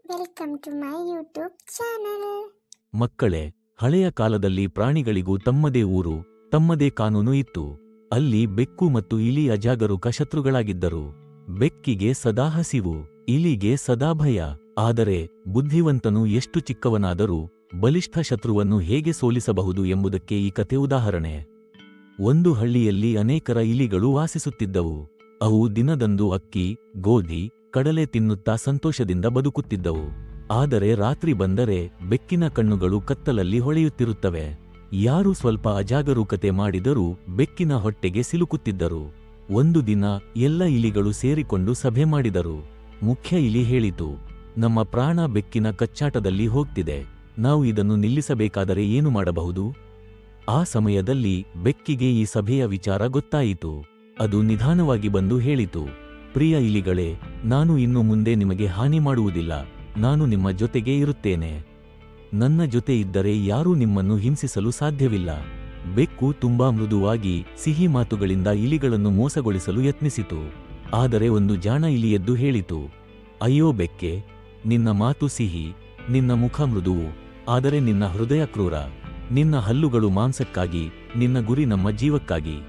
Welcome to my YouTube channel. ಮಕ್ಕಳೇ, ಹಳೆಯ ಕಾಲದಲ್ಲಿ ಪ್ರಾಣಿಗಳಿಗೂ ತಮ್ಮದೇ ಊರು, ತಮ್ಮದೇ ಕಾನೂನು ಇತ್ತು. ಅಲ್ಲಿ ಬೆಕ್ಕು ಮತ್ತು ಇಲಿ ಅಜಾಗರೂಕ ಶತ್ರುಗಳಾಗಿದ್ದರು. ಬೆಕ್ಕಿಗೆ ಸದಾ ಹಸಿವು, ಇಲಿಗೆ ಸದಾ ಭಯ. ಆದರೆ ಬುದ್ಧಿವಂತನು ಎಷ್ಟು ಚಿಕ್ಕವನಾದರೂ ಬಲಿಷ್ಠ ಶತ್ರುವನ್ನು ಹೇಗೆ ಸೋಲಿಸಬಹುದು ಎಂಬುದಕ್ಕೆ ಈ ಕಥೆ ಉದಾಹರಣೆ. ಒಂದು ಹಳ್ಳಿಯಲ್ಲಿ ಅನೇಕರ ಇಲಿಗಳು ವಾಸಿಸುತ್ತಿದ್ದವು. ಅವು ದಿನದಂದು ಅಕ್ಕಿ, ಗೋಧಿ, ಕಡಲೆ ತಿನ್ನುತ್ತಾ ಸಂತೋಷದಿಂದ ಬದುಕುತ್ತಿದ್ದವು. ಆದರೆ ರಾತ್ರಿ ಬಂದರೆ ಬೆಕ್ಕಿನ ಕಣ್ಣುಗಳು ಕತ್ತಲಲ್ಲಿ ಹೊಳೆಯುತ್ತಿರುತ್ತವೆ. ಯಾರು ಸ್ವಲ್ಪ ಅಜಾಗರೂಕತೆ ಮಾಡಿದರೂ ಬೆಕ್ಕಿನ ಹೊಟ್ಟೆಗೆ ಸಿಲುಕುತ್ತಿದ್ದರು. ಒಂದು ದಿನ ಎಲ್ಲ ಇಲಿಗಳು ಸೇರಿಕೊಂಡು ಸಭೆ ಮಾಡಿದರು. ಮುಖ್ಯ ಇಲಿ ಹೇಳಿತು, ನಮ್ಮ ಪ್ರಾಣ ಬೆಕ್ಕಿನ ಕಚ್ಚಾಟದಲ್ಲಿ ಹೋಗ್ತಿದೆ. ನಾವು ಇದನ್ನು ನಿಲ್ಲಿಸಬೇಕಾದರೆ ಏನು ಮಾಡಬಹುದು? ಆ ಸಮಯದಲ್ಲಿ ಬೆಕ್ಕಿಗೆ ಈ ಸಭೆಯ ವಿಚಾರ ಗೊತ್ತಾಯಿತು. ಅದು ನಿಧಾನವಾಗಿ ಬಂದು ಹೇಳಿತು, ಪ್ರಿಯ ಇಲಿಗಳೇ, ನಾನು ಇನ್ನು ಮುಂದೆ ನಿಮಗೆ ಹಾನಿ ಮಾಡುವುದಿಲ್ಲ. ನಾನು ನಿಮ್ಮ ಜೊತೆಗೇ ಇರುತ್ತೇನೆ. ನನ್ನ ಜೊತೆ ಇದ್ದರೆ ಯಾರೂ ನಿಮ್ಮನ್ನು ಹಿಂಸಿಸಲು ಸಾಧ್ಯವಿಲ್ಲ. ಬೆಕ್ಕು ತುಂಬಾ ಮೃದುವಾಗಿ ಸಿಹಿ ಮಾತುಗಳಿಂದ ಇಲಿಗಳನ್ನು ಮೋಸಗೊಳಿಸಲು ಯತ್ನಿಸಿತು. ಆದರೆ ಒಂದು ಜಾಣ ಇಲಿ ಎದ್ದು ಹೇಳಿತು, ಅಯ್ಯೋ ಬೆಕ್ಕೆ, ನಿನ್ನ ಮಾತು ಸಿಹಿ, ನಿನ್ನ ಮುಖ ಮೃದುವು, ಆದರೆ ನಿನ್ನ ಹೃದಯ ಕ್ರೂರ. ನಿನ್ನ ಹಲ್ಲುಗಳು ಮಾಂಸಕ್ಕಾಗಿ, ನಿನ್ನ ಗುರಿ ನಮ್ಮ ಜೀವಕ್ಕಾಗಿ.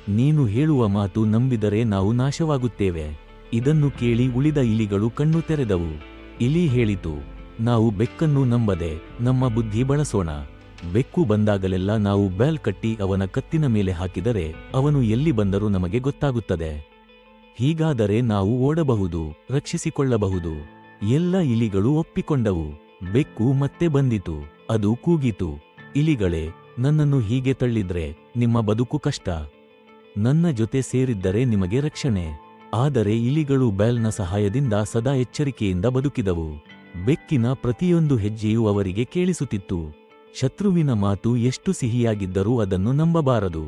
ನೀನು ಹೇಳುವ ಮಾತು ನಂಬಿದರೆ ನಾವು ನಾಶವಾಗುತ್ತೇವೆ. ಇದನ್ನು ಕೇಳಿ ಉಳಿದ ಇಲಿಗಳು ಕಣ್ಣು ತೆರೆದವು. ಇಲಿ ಹೇಳಿತು, ನಾವು ಬೆಕ್ಕನ್ನು ನಂಬದೆ ನಮ್ಮ ಬುದ್ಧಿ ಬಳಸೋಣ. ಬೆಕ್ಕು ಬಂದಾಗಲೆಲ್ಲ ನಾವು ಬೆಲ್ ಕಟ್ಟಿ ಅವನ ಕತ್ತಿನ ಮೇಲೆ ಹಾಕಿದರೆ ಅವನು ಎಲ್ಲಿ ಬಂದರೂ ನಮಗೆ ಗೊತ್ತಾಗುತ್ತದೆ. ಹೀಗಾದರೆ ನಾವು ಓಡಬಹುದು, ರಕ್ಷಿಸಿಕೊಳ್ಳಬಹುದು. ಎಲ್ಲ ಇಲಿಗಳು ಒಪ್ಪಿಕೊಂಡವು. ಬೆಕ್ಕು ಮತ್ತೆ ಬಂದಿತು. ಅದು ಕೂಗಿತು, ಇಲಿಗಳೇ, ನನ್ನನ್ನು ಹೀಗೆ ತಳ್ಳಿದ್ರೆ ನಿಮ್ಮ ಬದುಕು ಕಷ್ಟ. ನನ್ನ ಜೊತೆ ಸೇರಿದ್ದರೆ ನಿಮಗೆ ರಕ್ಷಣೆ. ಆದರೆ ಇಲಿಗಳು ಬೆಲ್ನ ಸಹಾಯದಿಂದ ಸದಾ ಎಚ್ಚರಿಕೆಯಿಂದ ಬದುಕಿದವು. ಬೆಕ್ಕಿನ ಪ್ರತಿಯೊಂದು ಹೆಜ್ಜೆಯೂ ಅವರಿಗೆ ಕೇಳಿಸುತ್ತಿತ್ತು. ಶತ್ರುವಿನ ಮಾತು ಎಷ್ಟು ಸಿಹಿಯಾಗಿದ್ದರೂ ಅದನ್ನು ನಂಬಬಾರದು.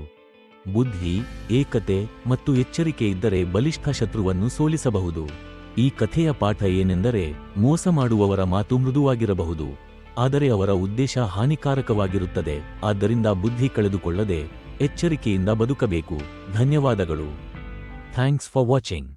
ಬುದ್ಧಿ, ಏಕತೆ ಮತ್ತು ಎಚ್ಚರಿಕೆ ಇದ್ದರೆ ಬಲಿಷ್ಠ ಶತ್ರುವನ್ನು ಸೋಲಿಸಬಹುದು. ಈ ಕಥೆಯ ಪಾಠ ಏನೆಂದರೆ, ಮೋಸ ಮಾಡುವವರ ಮಾತು ಮೃದುವಾಗಿರಬಹುದು, ಆದರೆ ಅವರ ಉದ್ದೇಶ ಹಾನಿಕಾರಕವಾಗಿರುತ್ತದೆ. ಆದ್ದರಿಂದ ಬುದ್ಧಿ ಕಳೆದುಕೊಳ್ಳದೆ ಎಚ್ಚರಿಕೆಯಿಂದ ಬದುಕಬೇಕು. ಧನ್ಯವಾದಗಳು. Thanks for watching.